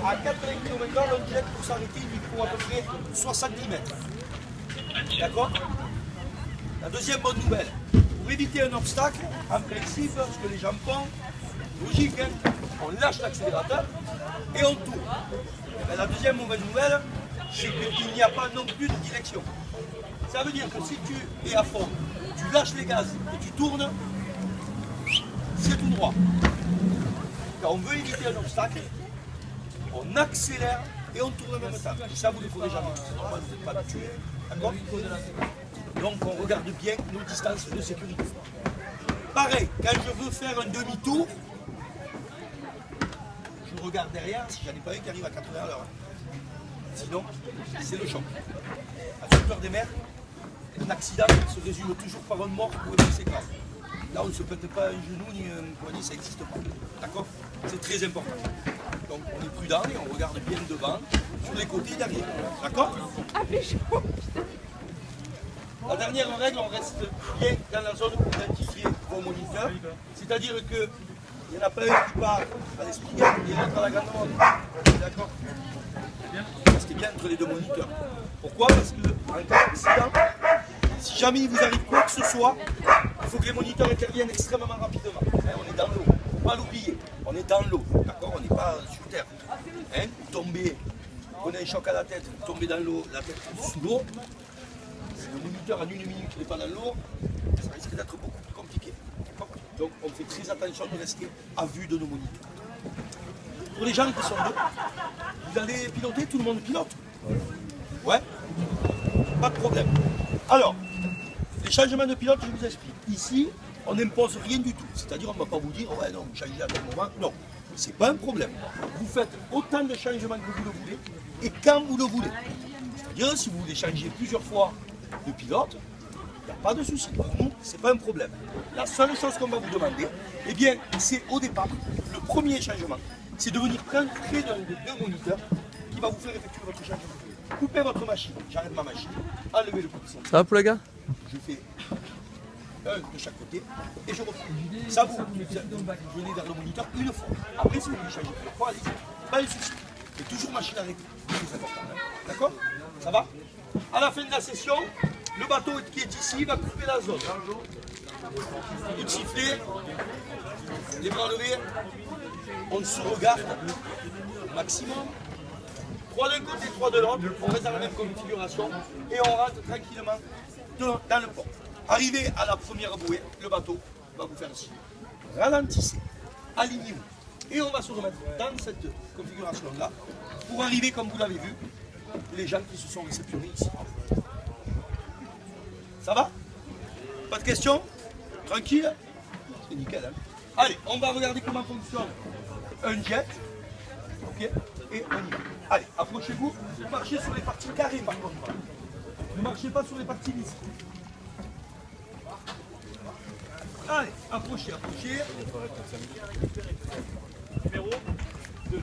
À 80 km/h, l'on jette pour s'arrêter, il faut à peu près 70 mètres. D'accord? La deuxième bonne nouvelle, pour éviter un obstacle, en principe, ce que les gens font, logique, hein, on lâche l'accélérateur et on tourne. Et la deuxième mauvaise nouvelle, c'est qu'il n'y a pas non plus de direction. Ça veut dire que si tu es à fond, tu lâches les gaz et tu tournes, c'est tout droit. Quand on veut éviter un obstacle, on accélère et on tourne en même temps. Et ça, vous ne le ferez jamais. Sinon, vous n'êtes pas habitué. D'accord? Donc, on regarde bien nos distances de sécurité. Pareil, quand je veux faire un demi-tour, je regarde derrière si j'en ai pas un qui arrive à 80 à l'heure. Sinon, c'est le choc. À toute heure des mers, un accident se résume toujours par un mort ou un blessé grave. Là, on ne se pète pas un genou ni un poignet, ça n'existe pas. D'accord? C'est très important. Donc, on est prudent et on regarde bien devant, sur les côtés et derrière. D'accord? Ah, mais chaud, putain. La dernière règle, on reste bien dans la zone pour identifier vos moniteurs. C'est-à-dire qu'il n'y en a pas un qui part à l'Espigate et l'autre à la Grande Monde. D'accord? Restez bien entre les deux moniteurs. Pourquoi? Parce que en cas d'accident, si jamais il vous arrive quoi que ce soit, il faut que les moniteurs interviennent extrêmement rapidement. Hein, on est dans l'eau, il ne faut pas l'oublier. On est dans l'eau, d'accord? On n'est pas sur terre. Hein, vous tombez, vous prenez un choc à la tête, vous tombez dans l'eau, la tête sous l'eau. Si le moniteur en une minute n'est pas dans l'eau, ça risque d'être beaucoup plus compliqué. Donc on fait très attention de rester à vue de nos moniteurs. Pour les gens qui sont deux, vous allez piloter, tout le monde pilote? Ouais? Pas de problème. Alors, les changements de pilote, je vous explique. Ici, on n'impose rien du tout. C'est-à-dire, on ne va pas vous dire, ouais, non, vous changez à tel moment. Non, c'est pas un problème. Vous faites autant de changements que vous le voulez et quand vous le voulez. C'est-à-dire, si vous voulez changer plusieurs fois de pilote, il n'y a pas de souci. Pour nous, ce n'est pas un problème. La seule chose qu'on va vous demander, eh bien, c'est au départ, le premier changement, c'est de venir près d'un des deux moniteurs qui va vous faire effectuer votre changement. Coupez votre machine, j'arrête ma machine, enlevez le coupson. Ça va pour les gars? Je fais un de chaque côté et je reprends. Ça vous venez vers le moniteur une fois. Après, si vous voulez changer plusieurs fois, allez-y, pas de souci. Mais toujours machine arrêtée, c'est important. Hein. D'accord? Ça va? À la fin de la session, le bateau qui est ici va couper la zone. Coup de sifflet, les bras levés, on se regarde au maximum. 3 d'un côté, 3 de l'autre, on reste dans la même configuration et on rentre tranquillement dans le port. Arrivé à la première bouée, le bateau va vous faire signe. Ralentissez, alignez-vous et on va se remettre dans cette configuration-là pour arriver, comme vous l'avez vu, les gens qui se sont réceptionnés ici. Ça va? Pas de questions? Tranquille? C'est nickel, hein? Allez, on va regarder comment fonctionne un jet. Ok? Et on y va. Allez, approchez-vous. Vous marchez sur les parties carrées par contre. Ne marchez pas sur les parties lisses. Allez, approchez, approchez. Numéro 2.